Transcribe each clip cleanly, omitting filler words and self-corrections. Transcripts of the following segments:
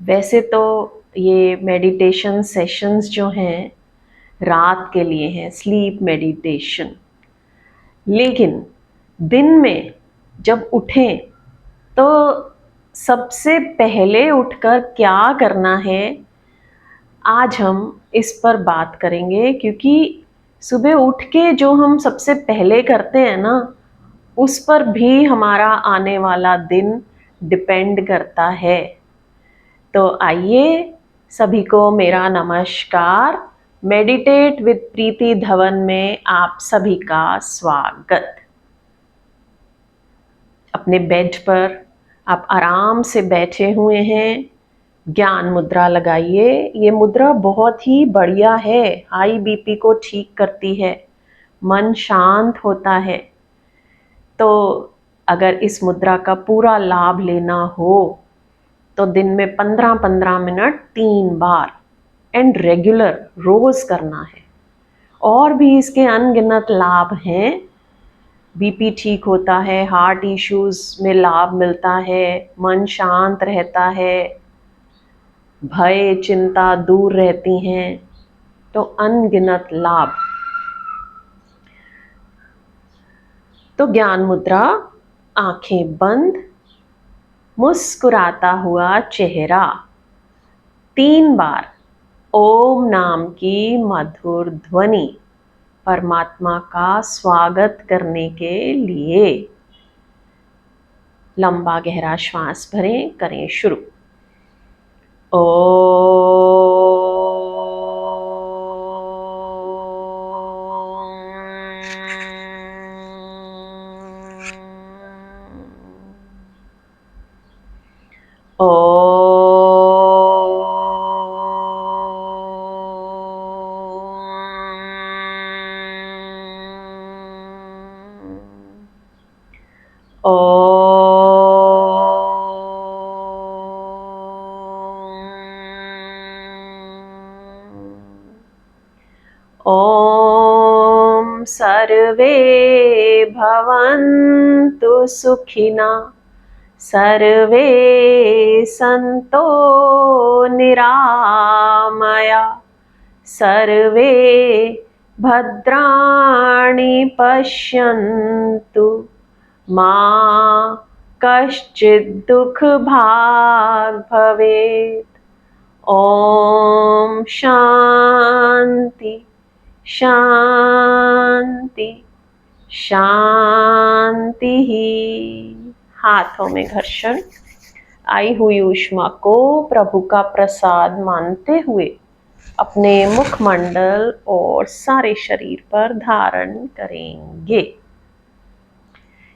वैसे तो ये मेडिटेशन सेशंस जो हैं रात के लिए हैं, स्लीप मेडिटेशन। लेकिन दिन में जब उठें तो सबसे पहले उठकर क्या करना है, आज हम इस पर बात करेंगे। क्योंकि सुबह उठ के जो हम सबसे पहले करते हैं ना, उस पर भी हमारा आने वाला दिन डिपेंड करता है। तो आइए, सभी को मेरा नमस्कार। मेडिटेट विद प्रीति धवन में आप सभी का स्वागत। अपने बेड पर आप आराम से बैठे हुए हैं, ज्ञान मुद्रा लगाइए। ये मुद्रा बहुत ही बढ़िया है, हाई बीपी को ठीक करती है, मन शांत होता है। तो अगर इस मुद्रा का पूरा लाभ लेना हो तो दिन में 15-15 मिनट 3 बार एंड रेगुलर रोज करना है। और भी इसके अनगिनत लाभ हैं। बीपी ठीक होता है, हार्ट इश्यूज में लाभ मिलता है, मन शांत रहता है, भय चिंता दूर रहती हैं। तो अनगिनत लाभ। तो ज्ञान मुद्रा, आंखें बंद, मुस्कुराता हुआ चेहरा, 3 बार ओम नाम की मधुर ध्वनि परमात्मा का स्वागत करने के लिए। लंबा गहरा श्वास भरें, करें शुरू। ओम सर्वे भवन्तु सुखिना, सर्वे सन्तो निरामया, सर्वे भद्राणि पश्यन्तु, मा कश्चित् दुःखभाग् भवेत्। ओम शांति शांति शांति ही। हाथों में घर्षण। आई हुई ऊष्मा को प्रभु का प्रसाद मानते हुए अपने मुखमंडल और सारे शरीर पर धारण करेंगे।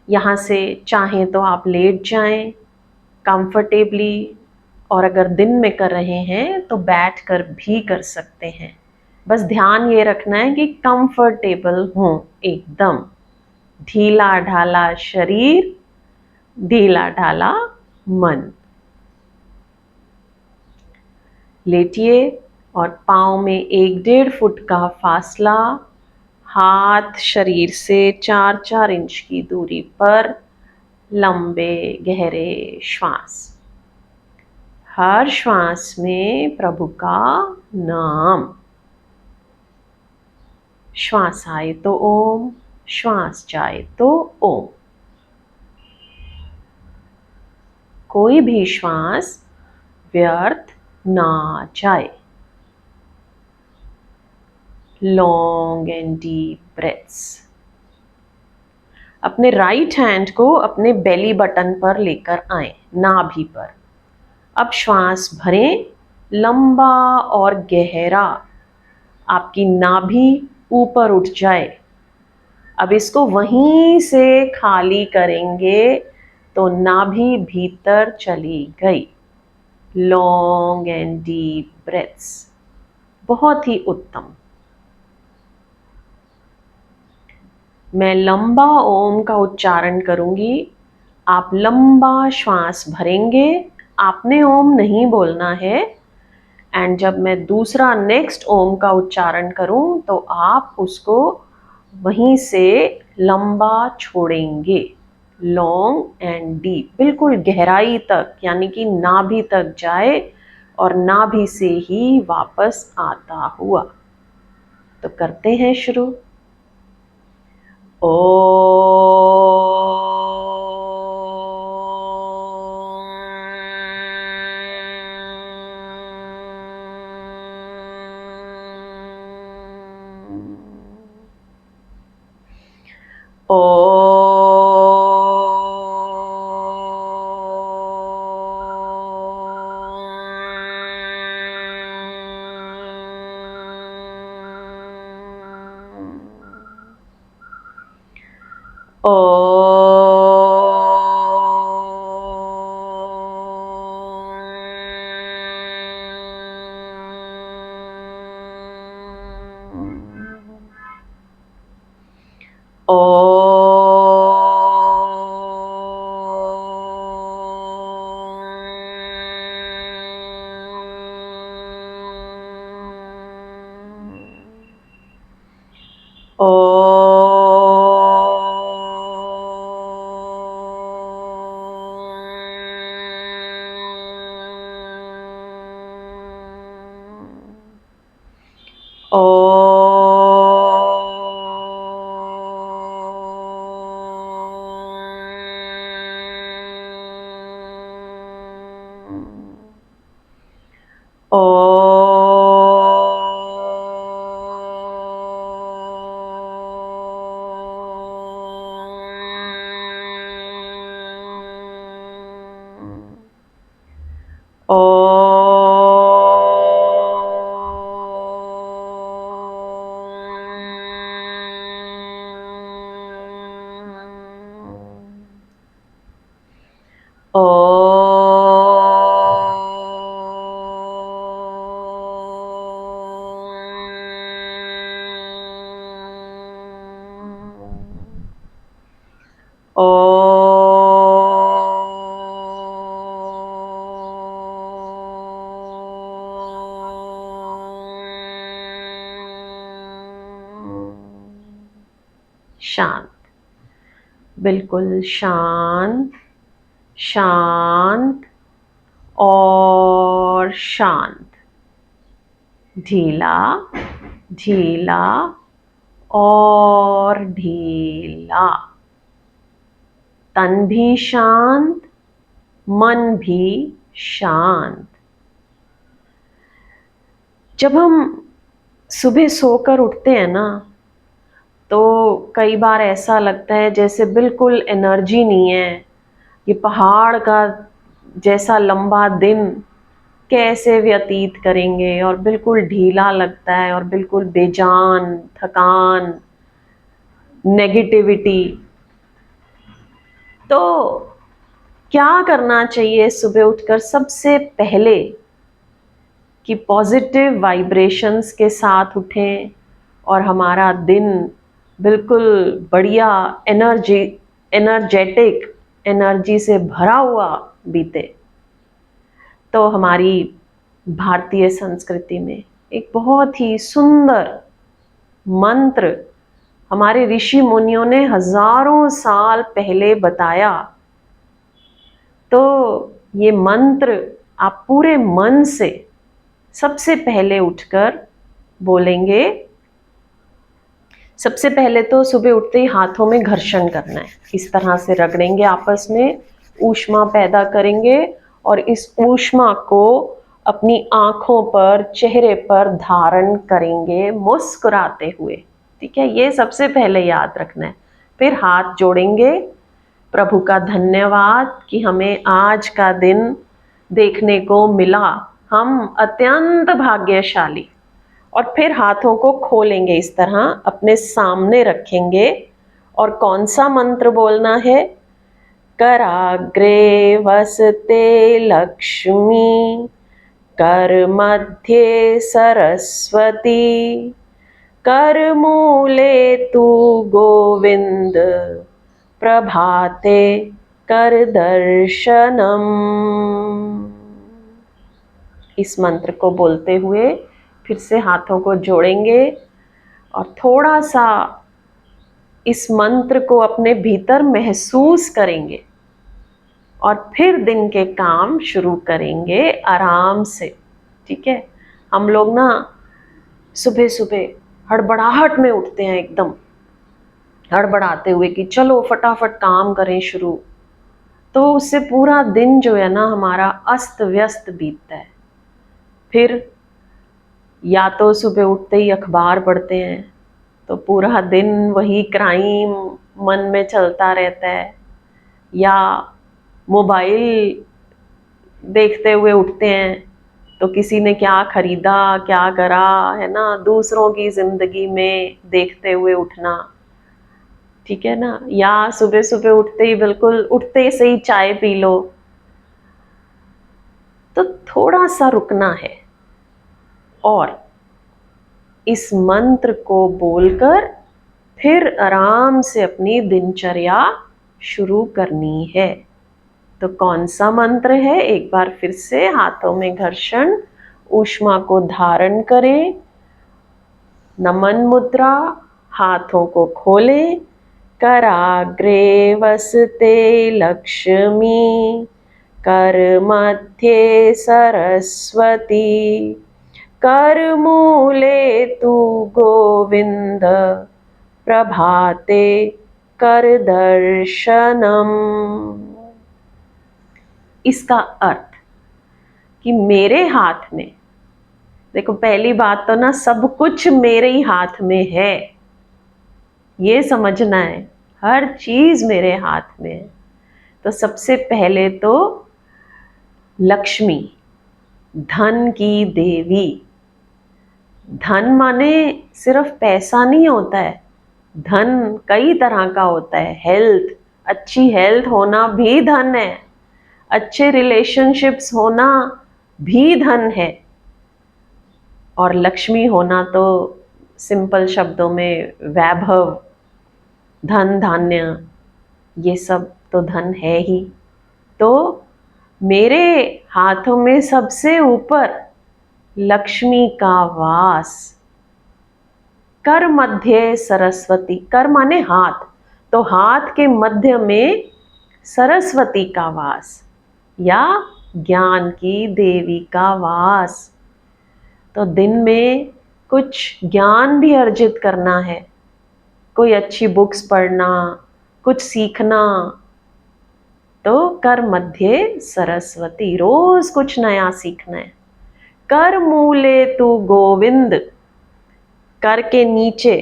यहाँ से चाहें तो आप लेट जाएं कंफर्टेबली, और अगर दिन में कर रहे हैं तो बैठ कर भी कर सकते हैं। बस ध्यान ये रखना है कि कंफर्टेबल हो, एकदम ढीला ढाला शरीर, ढीला ढाला मन। लेटिए और पाँव में 1-1.5 फुट का फासला, हाथ शरीर से 4-4 इंच की दूरी पर, लंबे गहरे श्वास। हर श्वास में प्रभु का नाम। श्वास आए तो ओम, श्वास जाए तो ओम। कोई भी श्वास व्यर्थ ना जाए। Long and deep breaths. अपने राइट हैंड को अपने बेली बटन पर लेकर आए, नाभि पर। अब श्वास भरें, लंबा और गहरा। आपकी नाभि ऊपर उठ जाए। अब इसको वहीं से खाली करेंगे तो नाभि भीतर चली गई। Long and deep breaths. बहुत ही उत्तम। मैं लंबा ओम का उच्चारण करूंगी, आप लंबा श्वास भरेंगे। आपने ओम नहीं बोलना है। एंड जब मैं दूसरा नेक्स्ट ओम का उच्चारण करूं तो आप उसको वहीं से लंबा छोड़ेंगे। लॉन्ग एंड डीप, बिल्कुल गहराई तक, यानी कि नाभि तक जाए। और नाभि से ही वापस आता हुआ। तो करते हैं शुरू। ओ शांत, बिल्कुल शांत, शांत और शांत। ढीला, ढीला और ढीला। तन भी शांत, मन भी शांत। जब हम सुबह सोकर उठते हैं ना, तो कई बार ऐसा लगता है जैसे बिल्कुल एनर्जी नहीं है। ये पहाड़ का जैसा लंबा दिन कैसे व्यतीत करेंगे, और बिल्कुल ढीला लगता है और बिल्कुल बेजान, थकान, नेगेटिविटी। तो क्या करना चाहिए सुबह उठकर? सबसे पहले कि पॉजिटिव वाइब्रेशंस के साथ उठें और हमारा दिन बिल्कुल बढ़िया एनर्जेटिक एनर्जी से भरा हुआ बीते। तो हमारी भारतीय संस्कृति में एक बहुत ही सुंदर मंत्र हमारे ऋषि मुनियों ने हजारों साल पहले बताया। तो ये मंत्र आप पूरे मन से सबसे पहले उठकर बोलेंगे। सबसे पहले तो सुबह उठते ही हाथों में घर्षण करना है, इस तरह से रगड़ेंगे, आपस में ऊष्मा पैदा करेंगे और इस ऊष्मा को अपनी आंखों पर, चेहरे पर धारण करेंगे मुस्कुराते हुए। ठीक है, ये सबसे पहले याद रखना है। फिर हाथ जोड़ेंगे, प्रभु का धन्यवाद कि हमें आज का दिन देखने को मिला, हम अत्यंत भाग्यशाली। और फिर हाथों को खोलेंगे, इस तरह अपने सामने रखेंगे और कौन सा मंत्र बोलना है? कराग्रे वसते लक्ष्मी, कर मध्य सरस्वती, कर मूले तू गोविंद, प्रभाते कर दर्शनम। इस मंत्र को बोलते हुए फिर से हाथों को जोड़ेंगे और थोड़ा सा इस मंत्र को अपने भीतर महसूस करेंगे और फिर दिन के काम शुरू करेंगे आराम से। ठीक है, हम लोग ना सुबह सुबह हड़बड़ाहट में उठते हैं, एकदम हड़बड़ाते हुए कि चलो फटाफट काम करें शुरू। तो उससे पूरा दिन जो है ना हमारा अस्त व्यस्त बीतता है। फिर या तो सुबह उठते ही अखबार पढ़ते हैं तो पूरा दिन वही क्राइम मन में चलता रहता है, या मोबाइल देखते हुए उठते हैं तो किसी ने क्या खरीदा क्या करा है ना, दूसरों की जिंदगी में देखते हुए उठना, ठीक है ना। या सुबह सुबह उठते ही, बिल्कुल उठते से ही चाय पी लो। तो थोड़ा सा रुकना है और इस मंत्र को बोलकर फिर आराम से अपनी दिनचर्या शुरू करनी है। तो कौन सा मंत्र है, एक बार फिर से हाथों में घर्षण, ऊष्मा को धारण करें, नमन मुद्रा, हाथों को खोलें, कराग्रे वसते लक्ष्मी, कर मध्य सरस्वती, कर मूले तू गोविंद, प्रभाते कर दर्शनम। इसका अर्थ कि मेरे हाथ में, देखो पहली बात तो ना सब कुछ मेरे ही हाथ में है, ये समझना है, हर चीज मेरे हाथ में है। तो सबसे पहले तो लक्ष्मी, धन की देवी। धन माने सिर्फ पैसा नहीं होता है, धन कई तरह का होता है। हेल्थ, अच्छी हेल्थ होना भी धन है, अच्छे रिलेशनशिप्स होना भी धन है, और लक्ष्मी होना तो सिंपल शब्दों में वैभव, धन धान्य, ये सब तो धन है ही। तो मेरे हाथों में सबसे ऊपर लक्ष्मी का वास, कर मध्य सरस्वती, कर माने हाथ, तो हाथ के मध्य में सरस्वती का वास या ज्ञान की देवी का वास। तो दिन में कुछ ज्ञान भी अर्जित करना है, कोई अच्छी बुक्स पढ़ना, कुछ सीखना, तो कर मध्य सरस्वती, रोज कुछ नया सीखना है। कर मूले तू गोविंद, कर के नीचे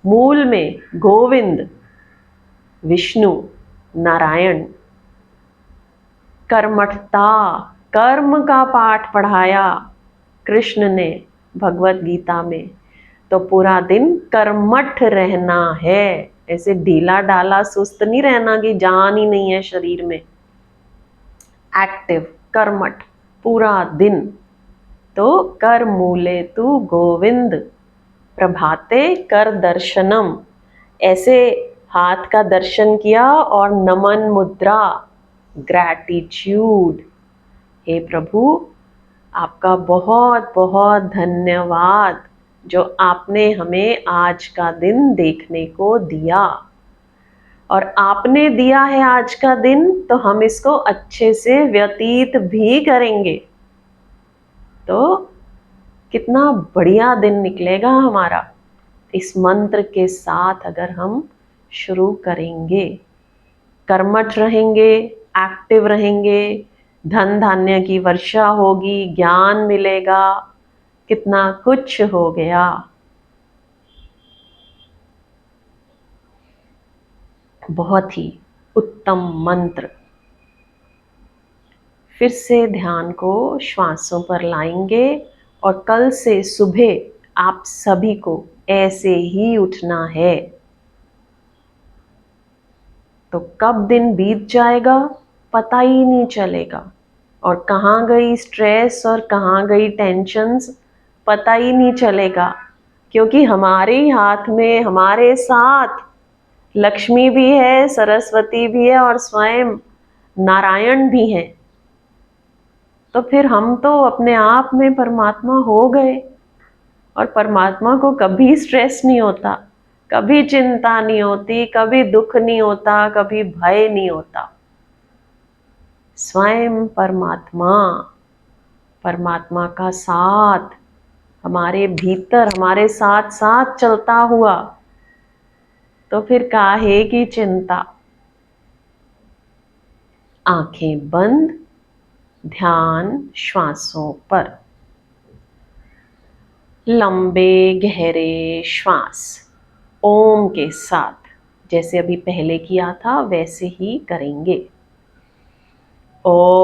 मूल में गोविंद, विष्णु, नारायण। कर्मठता, कर्म का पाठ पढ़ाया कृष्ण ने भगवत गीता में, तो पूरा दिन कर्मठ रहना है, ऐसे ढीला डाला सुस्त नहीं रहना कि जान ही नहीं है शरीर में। एक्टिव, कर्मठ पूरा दिन। तो कर मूले तू गोविंद, प्रभाते कर दर्शनम, ऐसे हाथ का दर्शन किया, और नमन मुद्रा, ग्रैटिट्यूड, हे प्रभु आपका बहुत बहुत धन्यवाद जो आपने हमें आज का दिन देखने को दिया, और आपने दिया है आज का दिन तो हम इसको अच्छे से व्यतीत भी करेंगे। तो कितना बढ़िया दिन निकलेगा हमारा इस मंत्र के साथ अगर हम शुरू करेंगे। कर्मठ रहेंगे, एक्टिव रहेंगे, धन धान्य की वर्षा होगी, ज्ञान मिलेगा, कितना कुछ हो गया। बहुत ही उत्तम मंत्र। फिर से ध्यान को श्वासों पर लाएंगे, और कल से सुबह आप सभी को ऐसे ही उठना है। तो कब दिन बीत जाएगा पता ही नहीं चलेगा, और कहाँ गई स्ट्रेस और कहाँ गई टेंशन्स पता ही नहीं चलेगा, क्योंकि हमारे ही हाथ में, हमारे साथ लक्ष्मी भी है, सरस्वती भी है, और स्वयं नारायण भी हैं। तो फिर हम तो अपने आप में परमात्मा हो गए, और परमात्मा को कभी स्ट्रेस नहीं होता, कभी चिंता नहीं होती, कभी दुख नहीं होता, कभी भय नहीं होता। स्वयं परमात्मा परमात्मा का साथ हमारे भीतर हमारे साथ साथ चलता हुआ, तो फिर काहे की चिंता। आंखें बंद, ध्यान श्वासों पर। लंबे गहरे श्वास ओम के साथ, जैसे अभी पहले किया था वैसे ही करेंगे। ओ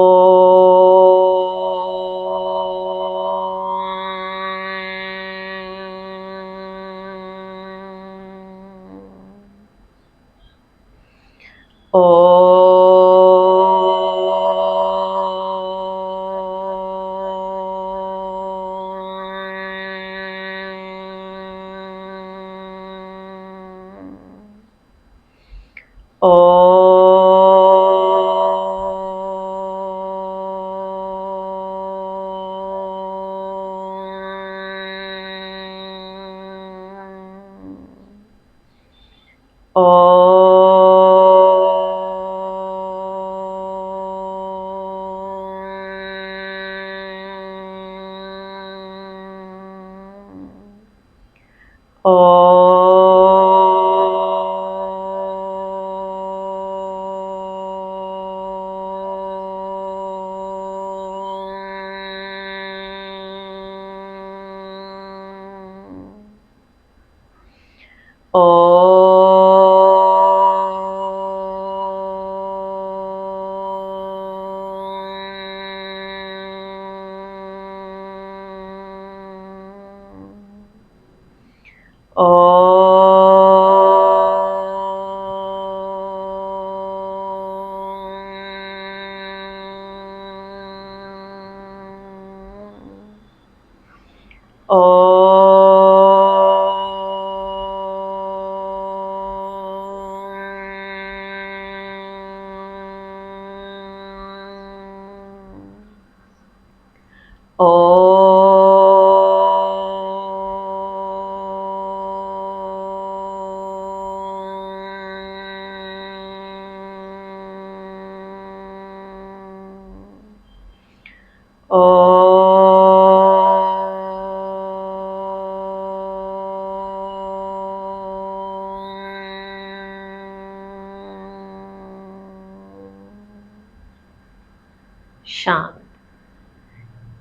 शांत।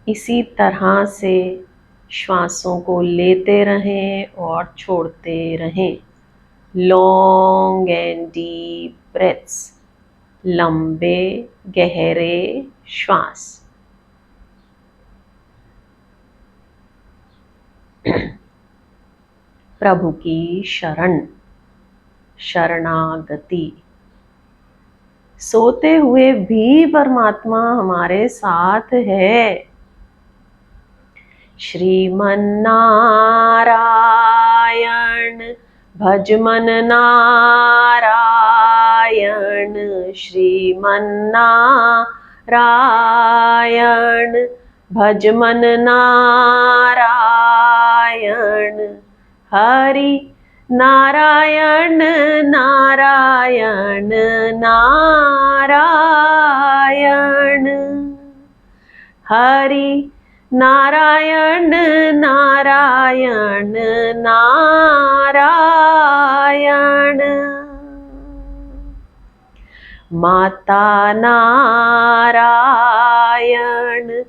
इसी तरह से श्वासों को लेते रहें और छोड़ते रहें। लॉन्ग एंड डीप ब्रेथ्स, लंबे गहरे श्वास। प्रभु की शरणागति। सोते हुए भी परमात्मा हमारे साथ है। श्रीमन नारायण भज मन नारायण, श्रीमन नारायण भज मन नारायण। हरि नारायण नारायण नारायण, हरि नारायण नारायण नारायण। माता नारायण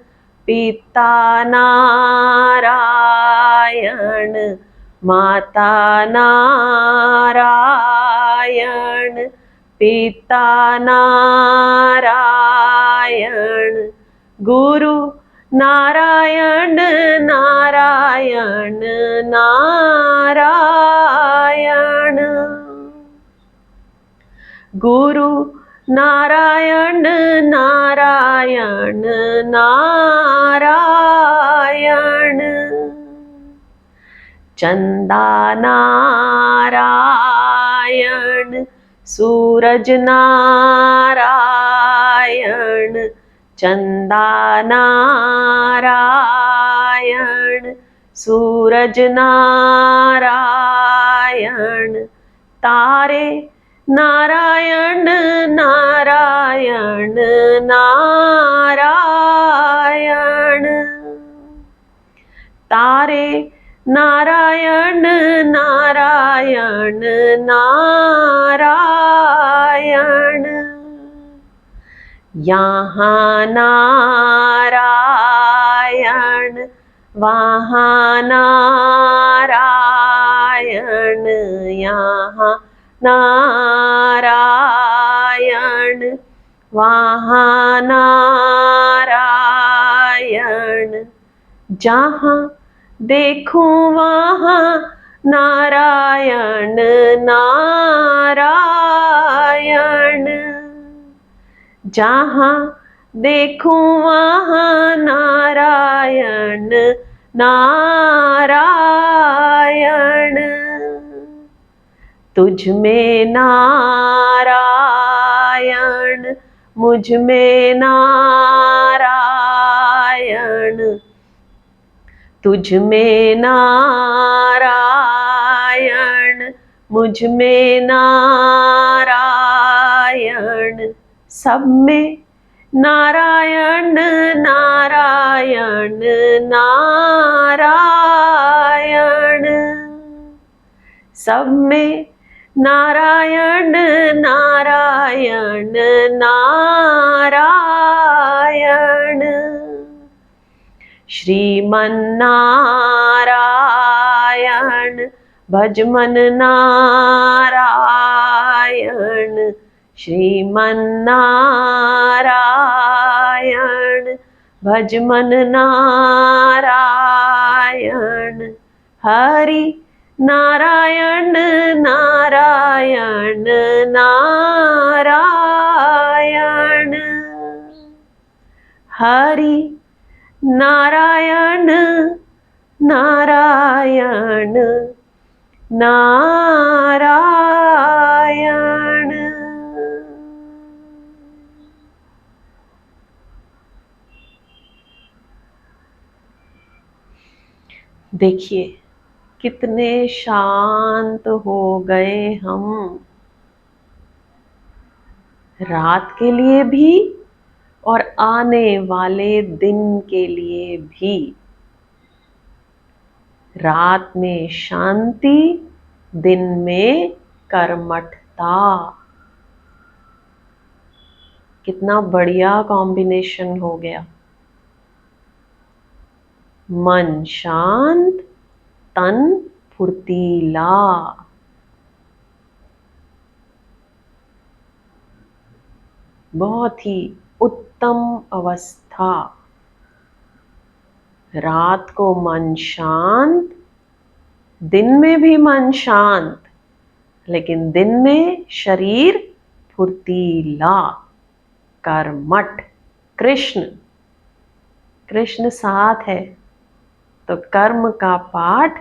पिता नारायण, माता नारायण पिता नारायण। गुरु नारायण नारायण नारायण, गुरु नारायण नारायण नारायण। चंदा नारायण सूरज नारायण, चंदा नारायण सूरज नारायण। तारे नारायण नारायण नारायण। हरे नारायण नारायण नारायण, यहाँ नारायण वहाँ नारायण, यहाँ नारायण वहाँ नारायण, जहाँ देखूं वहाँ नारायण नारायण, जहाँ देखूं वहाँ नारायण नारायण, तुझ में नारायण मुझ में नारायण, तुझ में नारायण मुझ में नारायण, सब में नारायण नारायण नारायण, सब में नारायण नारायण नारायण, श्रीमन्नारायण भजमन नारायण, श्रीमन्नारायण भजमन नारायण, हरि नारायण नारायण नारायण, हरि नारायण नारायण नारायण। देखिए कितने शांत हो गए हम, रात के लिए भी और आने वाले दिन के लिए भी। रात में शांति, दिन में कर्मठता। कितना बढ़िया कॉम्बिनेशन हो गया। मन शांत, तन फुर्तीला। बहुत ही उत्तम अवस्था। रात को मन शांत, दिन में भी मन शांत, लेकिन दिन में शरीर फुर्तीला, कर्मठ। कृष्ण साथ है तो कर्म का पाठ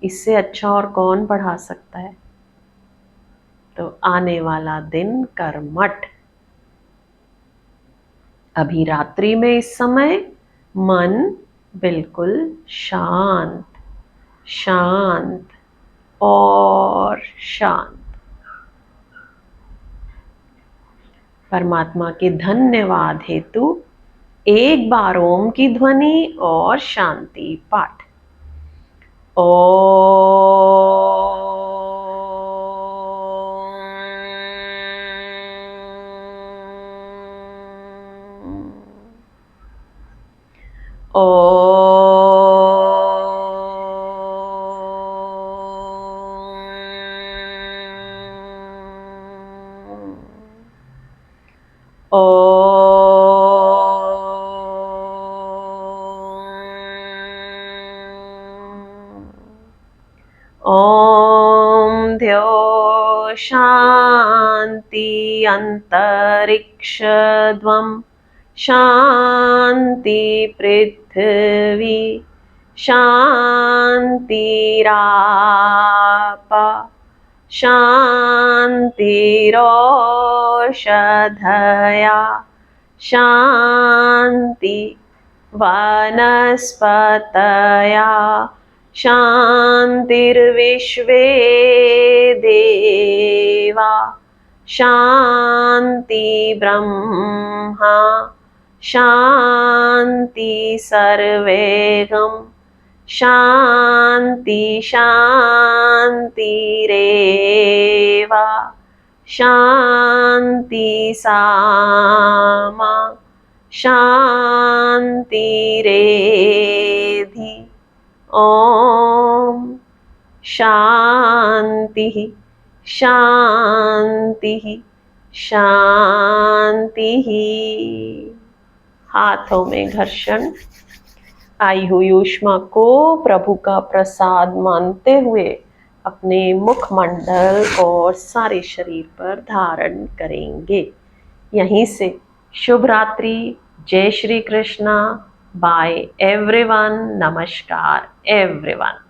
इससे अच्छा और कौन पढ़ा सकता है। तो आने वाला दिन कर्मठ। अभी रात्रि में इस समय मन बिल्कुल शांत, शांत और शांत। परमात्मा के धन्यवाद हेतु एक बार ओम की ध्वनि और शांति पाठ। ओम द्यो शांति अंतरिक्षध्वं शांति पृथ्वी शांतिरापा शांतिरोषधया शांति वनस्पतया शांतिर्विश्वे देवा शांति ब्रह्मा शांति सर्वेगम शांति शांतिरेवा शांति सामा शांतिरेधि ओम शांति शांति शांति। हाथों में घर्षण, आई हुई ऊष्मा को प्रभु का प्रसाद मानते हुए अपने मुखमंडल और सारे शरीर पर धारण करेंगे। यहीं से शुभ रात्रि, जय श्री कृष्णा, बाय एवरीवन, नमस्कार एवरीवन।